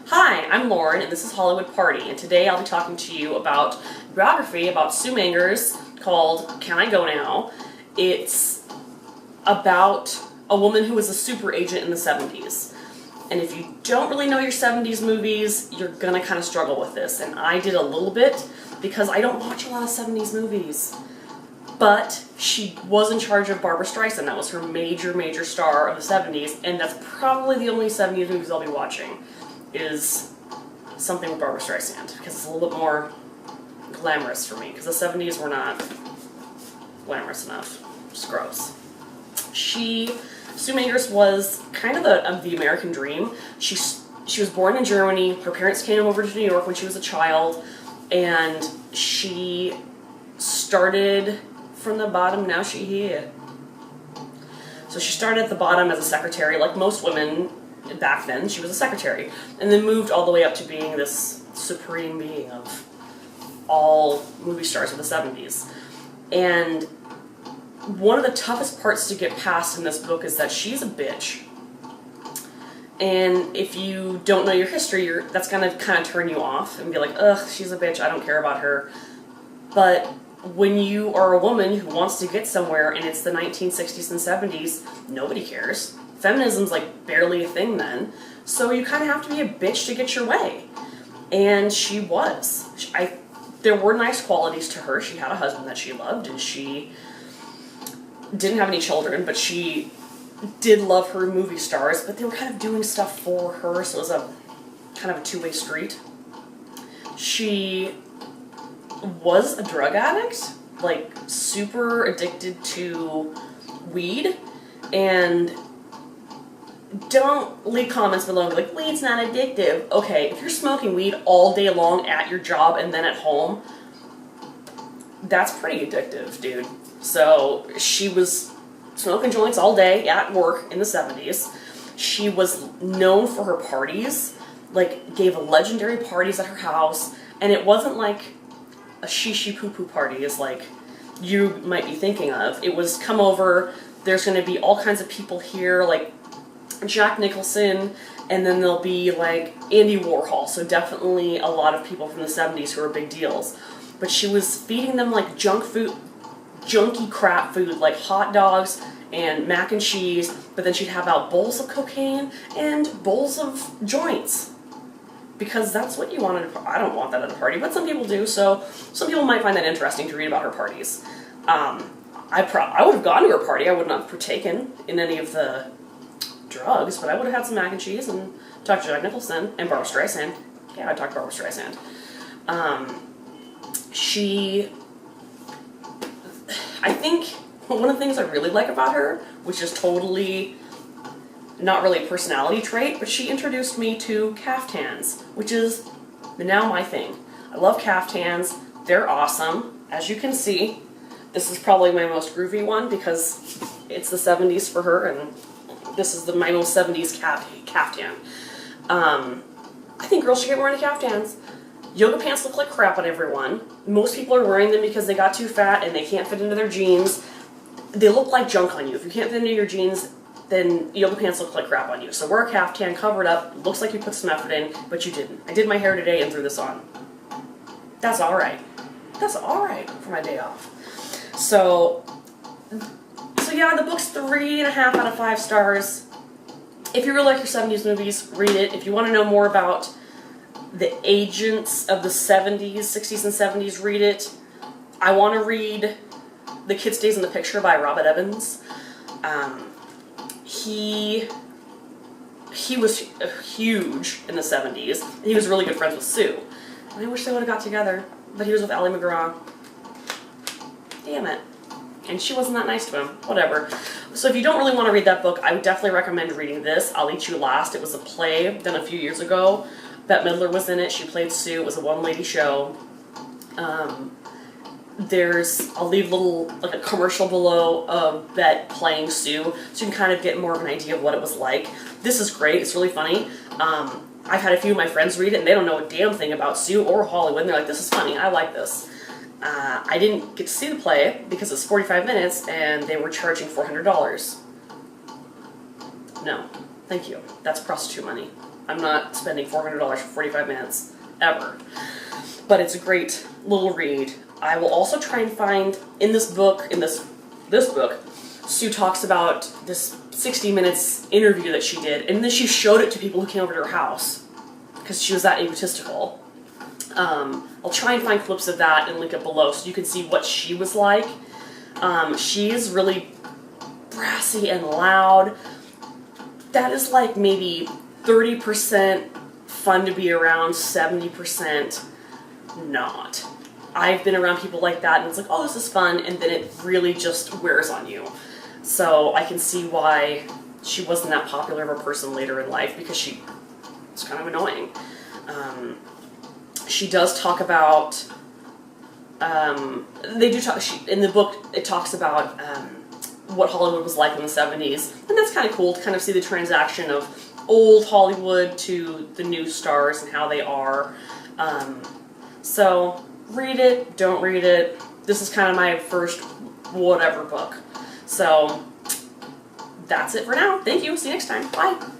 Hi, I'm Lauren, and this is Hollywood Party, and today I'll be talking to you about a biography about Sue Mengers called Can I Go Now? It's about a woman who was a super agent in the 70s. And if you don't really know your 70s movies, you're gonna kind of struggle with this. And I did a little bit because I don't watch a lot of 70s movies. But she was in charge of Barbra Streisand. That was her major star of the 70s, and that's probably the only 70s movies I'll be watching, is something with Barbra Streisand, because it's a little bit more glamorous for me, because the 70s were not glamorous enough. Just gross. Sue Mengers was kind of the American dream. She was born in Germany. Her parents came over to New York when she was a child, and she started from the bottom, now she here. So she started at the bottom as a secretary, like most women back then. She was a secretary, and then moved all the way up to being this supreme being of all movie stars of the 70s. And one of the toughest parts to get past in this book is that she's a bitch. And if you don't know your history, that's gonna kind of turn you off and be like, ugh, she's a bitch, I don't care about her. But when you are a woman who wants to get somewhere and it's the 1960s and 70s, nobody cares. Feminism's like barely a thing then. So you kind of have to be a bitch to get your way. And she was. There were nice qualities to her. She had a husband that she loved, and she didn't have any children, but she did love her movie stars, but they were kind of doing stuff for her, so it was a kind of a two-way street. She was a drug addict, like super addicted to weed, and don't leave comments below and be like, weed's not addictive. Okay, if you're smoking weed all day long at your job and then at home, that's pretty addictive, dude. So she was smoking joints all day at work in the 70s. She was known for her parties, like gave legendary parties at her house, and it wasn't like a she poo-poo party is like you might be thinking of. It was come over, there's going to be all kinds of people here, like Jack Nicholson, and then there'll be like Andy Warhol, so definitely a lot of people from the 70s who are big deals. But she was feeding them like junky crap food, like hot dogs and mac and cheese, but then she'd have out bowls of cocaine and bowls of joints. Because that's what you want at a party. I don't want that at a party, but some people do, so some people might find that interesting to read about her parties. I would have gone to her party. I would not have partaken in any of the drugs, but I would have had some mac and cheese and talked to Jack Nicholson and Barbra Streisand. Yeah, I'd talk to Barbra Streisand. I think one of the things I really like about her, which is totally not really a personality trait, but she introduced me to caftans, which is now my thing. I love caftans. They're awesome. As you can see, this is probably my most groovy one because it's the 70s for her, and this is my most 70s caftan. I think girls should get wearing caftans. Yoga pants look like crap on everyone. Most people are wearing them because they got too fat and they can't fit into their jeans. They look like junk on you. If you can't fit into your jeans, then yoga pants look like crap on you. So wear a caftan, cover it up, looks like you put some effort in, but you didn't. I did my hair today and threw this on. That's alright. That's alright for my day off. So yeah, the book's 3.5 out of 5 stars. If you really like your 70s movies, read it. If you want to know more about the agents of the 70s, 60s and 70s, read it. I want to read The Kid Stays in the Picture by Robert Evans. He was huge in the 70s. He was really good friends with Sue. And I wish they would have got together, but he was with Ally McGraw. Damn it. And she wasn't that nice to him. Whatever. So if you don't really want to read that book, I would definitely recommend reading this, I'll Eat You Last. It was a play done a few years ago. Bette Midler was in it. She played Sue. It was a one-lady show. I'll leave like a commercial below of Bette playing Sue, so you can kind of get more of an idea of what it was like. This is great. It's really funny. I've had a few of my friends read it, and they don't know a damn thing about Sue or Hollywood, and they're like, this is funny. I like this. I didn't get to see the play because it's 45 minutes, and they were charging $400. No, thank you. That's prostitute money. I'm not spending $400 for 45 minutes, ever. But it's a great little read. I will also try and find, in this book, this book, Sue talks about this 60 Minutes interview that she did, and then she showed it to people who came over to her house, because she was that egotistical. I'll try and find clips of that and link it below so you can see what she was like. She is really brassy and loud. That is like maybe 30% fun to be around, 70% not. I've been around people like that and it's like, oh, this is fun, and then it really just wears on you. So I can see why she wasn't that popular of a person later in life, because she was kind of annoying. She does talk about, they do talk, in the book it talks about what Hollywood was like in the 70s, and that's kind of cool to kind of see the transaction of old Hollywood to the new stars and how they are. So read it, don't read it. This is kind of my first whatever book. So that's it for now. Thank you. See you next time. Bye.